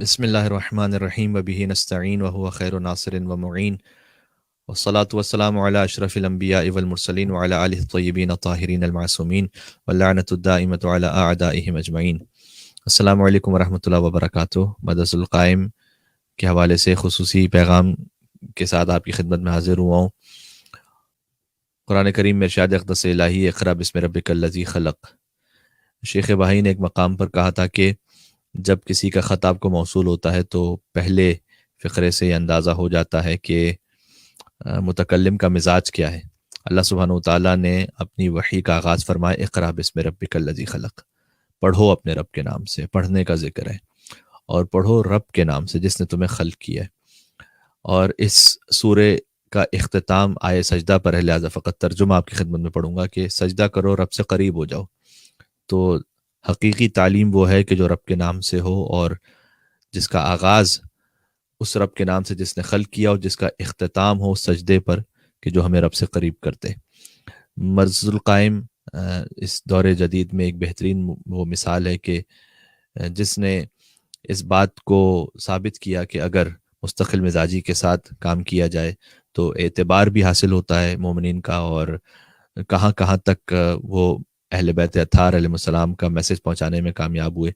بسم اللہ الرحمن الرحیم وبہ نستعین وهو خیر ناصر ومعین والصلاة والسلام علی اشرف الانبیاء والمرسلین وعلی آلہ الطیبین الطاہرین المعصومین واللعنۃ الدائمۃ علی اعدائہم اجمعین۔ السلام علیکم ورحمۃ اللہ وبرکاتہ۔ مدرسۃ القائم کے حوالے سے خصوصی پیغام کے ساتھ آپ کی خدمت میں حاضر ہوا ہوں۔ قرآن کریم میں ارشاد اقدس الہی اقرأ بسم ربک الذی خلق۔ شیخ بہائی نے ایک مقام پر کہا تھا کہ جب کسی کا خط آپ کو موصول ہوتا ہے تو پہلے فقرے سے یہ اندازہ ہو جاتا ہے کہ متکلم کا مزاج کیا ہے۔ اللہ سبحانہ وتعالیٰ نے اپنی وحی کا آغاز فرمایا اقرأ بسم ربک الذی خلق، پڑھو اپنے رب کے نام سے، پڑھنے کا ذکر ہے، اور پڑھو رب کے نام سے جس نے تمہیں خلق کیا ہے۔ اور اس سورے کا اختتام آئے سجدہ پر ہے، لہٰذا فقط ترجمہ آپ کی خدمت میں پڑھوں گا کہ سجدہ کرو، رب سے قریب ہو جاؤ۔ تو حقیقی تعلیم وہ ہے کہ جو رب کے نام سے ہو اور جس کا آغاز اس رب کے نام سے جس نے خلق کیا اور جس کا اختتام ہو سجدے پر کہ جو ہمیں رب سے قریب کرتے۔ مدرسۃ القائم اس دور جدید میں ایک بہترین وہ مثال ہے کہ جس نے اس بات کو ثابت کیا کہ اگر مستقل مزاجی کے ساتھ کام کیا جائے تو اعتبار بھی حاصل ہوتا ہے مومنین کا، اور کہاں کہاں تک وہ اہل بیت اطہار علیہ السلام کا میسج پہنچانے میں کامیاب ہوئے،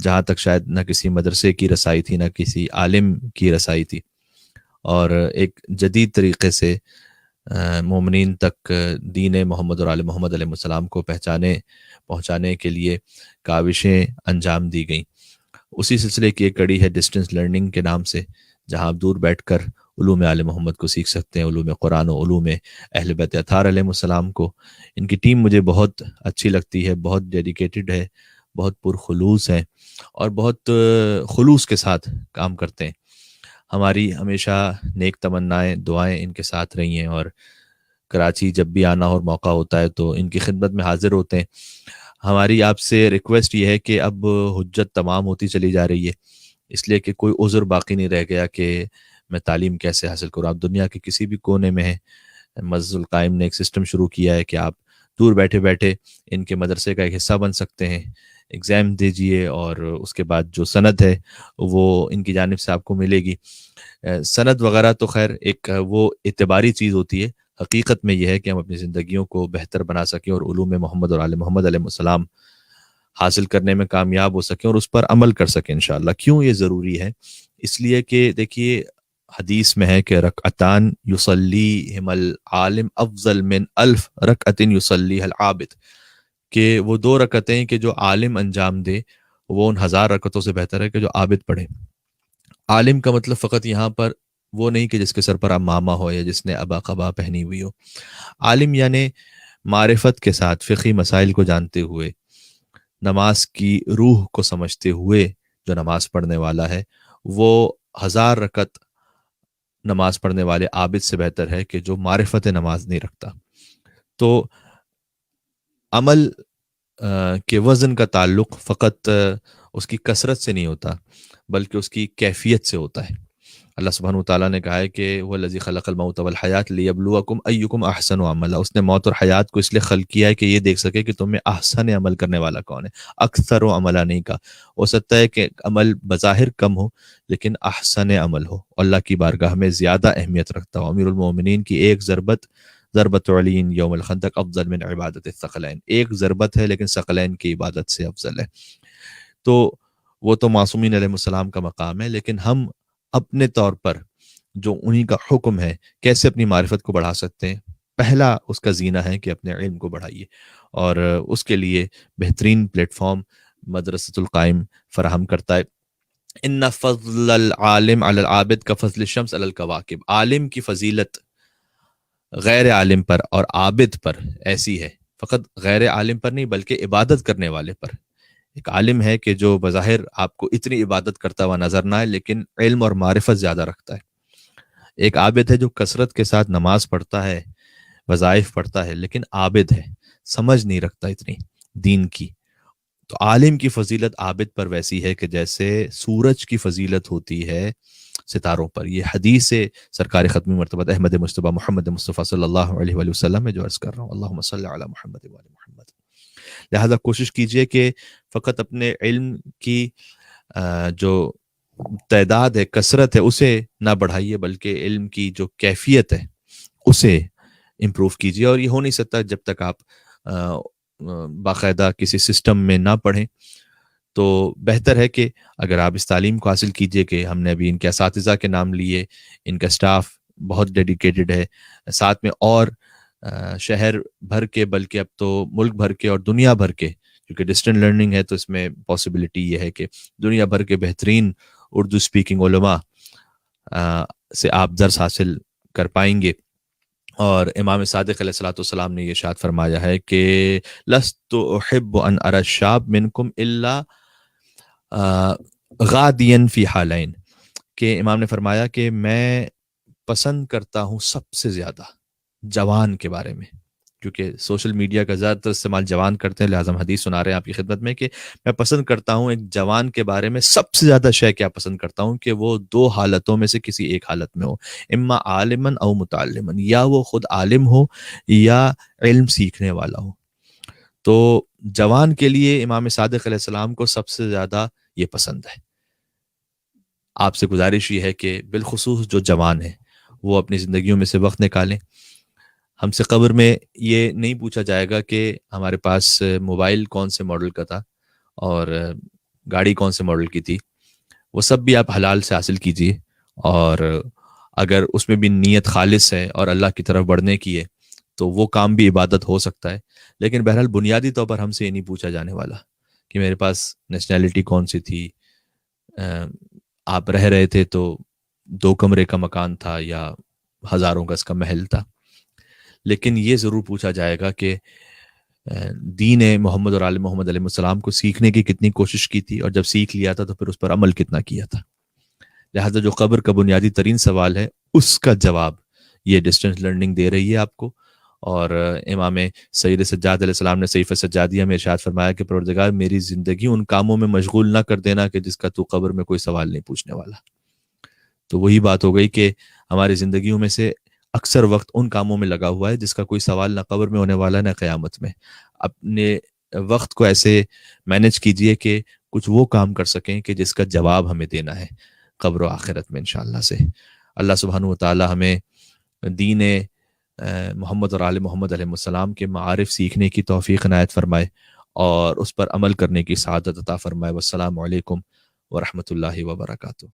جہاں تک شاید نہ کسی مدرسے کی رسائی تھی نہ کسی عالم کی رسائی تھی، اور ایک جدید طریقے سے مومنین تک دین محمد اور آل محمد علیہ السلام کو پہنچانے کے لیے کاوشیں انجام دی گئیں۔ اسی سلسلے کی ایک کڑی ہے ڈسٹنس لرننگ کے نام سے، جہاں آپ دور بیٹھ کر علوم آل محمد کو سیکھ سکتے ہیں، علوم قرآن و علوم اہل بیت اطہار علیہ السلام کو۔ ان کی ٹیم مجھے بہت اچھی لگتی ہے، بہت ڈیڈیکیٹڈ ہے، بہت پرخلوص ہے اور بہت خلوص کے ساتھ کام کرتے ہیں۔ ہماری ہمیشہ نیک تمنائیں دعائیں ان کے ساتھ رہی ہیں، اور کراچی جب بھی آنا اور موقع ہوتا ہے تو ان کی خدمت میں حاضر ہوتے ہیں۔ ہماری آپ سے ریکویسٹ یہ ہے کہ اب حجت تمام ہوتی چلی جا رہی ہے، اس لیے کہ کوئی عذر باقی نہیں رہ گیا کہ میں تعلیم کیسے حاصل کروں۔ آپ دنیا کے کسی بھی کونے میں ہیں، مدرسۃ القائم نے ایک سسٹم شروع کیا ہے کہ آپ دور بیٹھے بیٹھے ان کے مدرسے کا ایک حصہ بن سکتے ہیں، ایگزام دیجئے اور اس کے بعد جو سند ہے وہ ان کی جانب سے آپ کو ملے گی۔ سند وغیرہ تو خیر ایک وہ اعتباری چیز ہوتی ہے، حقیقت میں یہ ہے کہ ہم اپنی زندگیوں کو بہتر بنا سکیں اور علوم محمد اور آل محمد علیہ السلام حاصل کرنے میں کامیاب ہو سکیں اور اس پر عمل کر سکیں انشاءاللہ۔ کیوں یہ ضروری ہے؟ اس لیے کہ دیکھیے حدیث میں ہے کہ رکعتان یصلیہم العالم افضل من 1000 رکعت یصلیھا العابد، کہ وہ 2 رکعتیں کہ جو عالم انجام دے وہ ان 1000 رکعتوں سے بہتر ہے کہ جو عابد پڑھے۔ عالم کا مطلب فقط یہاں پر وہ نہیں کہ جس کے سر پر امامہ ہو یا جس نے ابا قبا پہنی ہوئی ہو۔ عالم یعنی معرفت کے ساتھ فقہی مسائل کو جانتے ہوئے، نماز کی روح کو سمجھتے ہوئے جو نماز پڑھنے والا ہے وہ 1000 رکعت نماز پڑھنے والے عابد سے بہتر ہے کہ جو معرفت نماز نہیں رکھتا۔ تو عمل کے وزن کا تعلق فقط اس کی کثرت سے نہیں ہوتا بلکہ اس کی کیفیت سے ہوتا ہے۔ اللہ سبحانہ وتعالیٰ نے کہا ہے کہ وہ الذی خلق الموت والحیات لیبلوکم ایکم احسن عملا، اس نے موت اور حیات کو اس لیے خلق کیا ہے کہ یہ دیکھ سکے کہ تم میں احسن عمل کرنے والا کون ہے۔ اکثر عملہ نہیں کہا، ہو سکتا ہے کہ عمل بظاہر کم ہو لیکن احسن عمل ہو، اللہ کی بارگاہ میں زیادہ اہمیت رکھتا ہو۔ امیر المومنین کی ایک ضربت علین یوم الخندق افضل من عبادت الثقلین، ایک ضربت ہے لیکن ثقلین کی عبادت سے افضل ہے۔ تو وہ تو معصومین علیہ السلام کا مقام ہے، لیکن ہم اپنے طور پر جو انہی کا حکم ہے کیسے اپنی معرفت کو بڑھا سکتے ہیں؟ پہلا اس کا زینہ ہے کہ اپنے علم کو بڑھائیے، اور اس کے لیے بہترین پلیٹ فارم مدرسۃ القائم فراہم کرتا ہے۔ ان فضل العالم علی العابد کا فضل الشمس علی الکواکب، عالم کی فضیلت غیر عالم پر اور عابد پر ایسی ہے، فقط غیر عالم پر نہیں بلکہ عبادت کرنے والے پر۔ ایک عالم ہے کہ جو بظاہر آپ کو اتنی عبادت کرتا ہوا نظر نہ آئے لیکن علم اور معرفت زیادہ رکھتا ہے۔ ایک عابد ہے جو کثرت کے ساتھ نماز پڑھتا ہے، وظائف پڑھتا ہے لیکن عابد ہے، سمجھ نہیں رکھتا اتنی دین کی۔ تو عالم کی فضیلت عابد پر ویسی ہے کہ جیسے سورج کی فضیلت ہوتی ہے ستاروں پر۔ یہ حدیث سے سرکار ختمی مرتبہ احمد مصطفیٰ محمد مصطفیٰ صلی اللہ علیہ وآلہ وسلم میں جو عرض کر رہا ہوں، اللہم صلی علی محمد وآل محمد۔ لہذا کوشش کیجئے کہ فقط اپنے علم کی جو تعداد ہے، کثرت ہے، اسے نہ بڑھائیے، بلکہ علم کی جو کیفیت ہے اسے امپروو کیجیے. اور یہ ہو نہیں سکتا جب تک آپ باقاعدہ کسی سسٹم میں نہ پڑھیں. تو بہتر ہے کہ اگر آپ اس تعلیم کو حاصل کیجئے کہ ہم نے ابھی ان کے اساتذہ کے نام لیے، ان کا سٹاف بہت ڈیڈیکیٹڈ ہے، ساتھ میں اور شہر بھر کے، بلکہ اب تو ملک بھر کے اور دنیا بھر کے، کیونکہ ڈسٹنٹ لرننگ ہے تو اس میں پاسبلٹی یہ ہے کہ دنیا بھر کے بہترین اردو سپیکنگ علماء سے آپ درس حاصل کر پائیں گے. اور امام صادق علیہ الصلوۃ والسلام نے یہ ارشاد فرمایا ہے کہ لست احب ان ارى الشاب منکم الا غادیا فی حالین، کہ امام نے فرمایا کہ میں پسند کرتا ہوں سب سے زیادہ جوان کے بارے میں، کیونکہ سوشل میڈیا کا زیادہ تر استعمال جوان کرتے ہیں، لہٰذا ہم حدیث سنا رہے ہیں آپ کی خدمت میں کہ میں پسند کرتا ہوں ایک جوان کے بارے میں سب سے زیادہ شے کیا پسند کرتا ہوں کہ وہ دو حالتوں میں سے کسی ایک حالت میں ہو، اما عالمن او متعلمن، یا وہ خود عالم ہو یا علم سیکھنے والا ہو. تو جوان کے لیے امام صادق علیہ السلام کو سب سے زیادہ یہ پسند ہے. آپ سے گزارش یہ ہے کہ بالخصوص جو جوان ہیں وہ اپنی زندگیوں میں سے وقت نکالیں. ہم سے قبر میں یہ نہیں پوچھا جائے گا کہ ہمارے پاس موبائل کون سے ماڈل کا تھا اور گاڑی کون سے ماڈل کی تھی. وہ سب بھی آپ حلال سے حاصل کیجیے، اور اگر اس میں بھی نیت خالص ہے اور اللہ کی طرف بڑھنے کی ہے تو وہ کام بھی عبادت ہو سکتا ہے. لیکن بہرحال بنیادی طور پر ہم سے یہ نہیں پوچھا جانے والا کہ میرے پاس نیشنلٹی کون سی تھی، آپ رہ رہے تھے تو 2 کمرے کا مکان تھا یا ہزاروں گز کا محل تھا. لیکن یہ ضرور پوچھا جائے گا کہ دین محمد اور آل محمد علیہ السلام کو سیکھنے کی کتنی کوشش کی تھی، اور جب سیکھ لیا تھا تو پھر اس پر عمل کتنا کیا تھا. لہذا جو قبر کا بنیادی ترین سوال ہے اس کا جواب یہ ڈسٹنس لرننگ دے رہی ہے آپ کو. اور امام سید سجاد علیہ السلام نے صحیفہ سجادیہ میں ارشاد فرمایا کہ پروردگار میری زندگی ان کاموں میں مشغول نہ کر دینا کہ جس کا تو قبر میں کوئی سوال نہیں پوچھنے والا. تو وہی بات ہو گئی کہ ہماری زندگیوں میں سے اکثر وقت ان کاموں میں لگا ہوا ہے جس کا کوئی سوال نہ قبر میں ہونے والا نہ قیامت میں. اپنے وقت کو ایسے مینج کیجئے کہ کچھ وہ کام کر سکیں کہ جس کا جواب ہمیں دینا ہے قبر و آخرت میں انشاءاللہ سے. اللہ سبحانہ و تعالی ہمیں دین محمد اور آل محمد علیہ السلام کے معارف سیکھنے کی توفیق عنایت فرمائے اور اس پر عمل کرنے کی سعادت عطا فرمائے. والسلام علیکم ورحمۃ اللہ وبرکاتہ.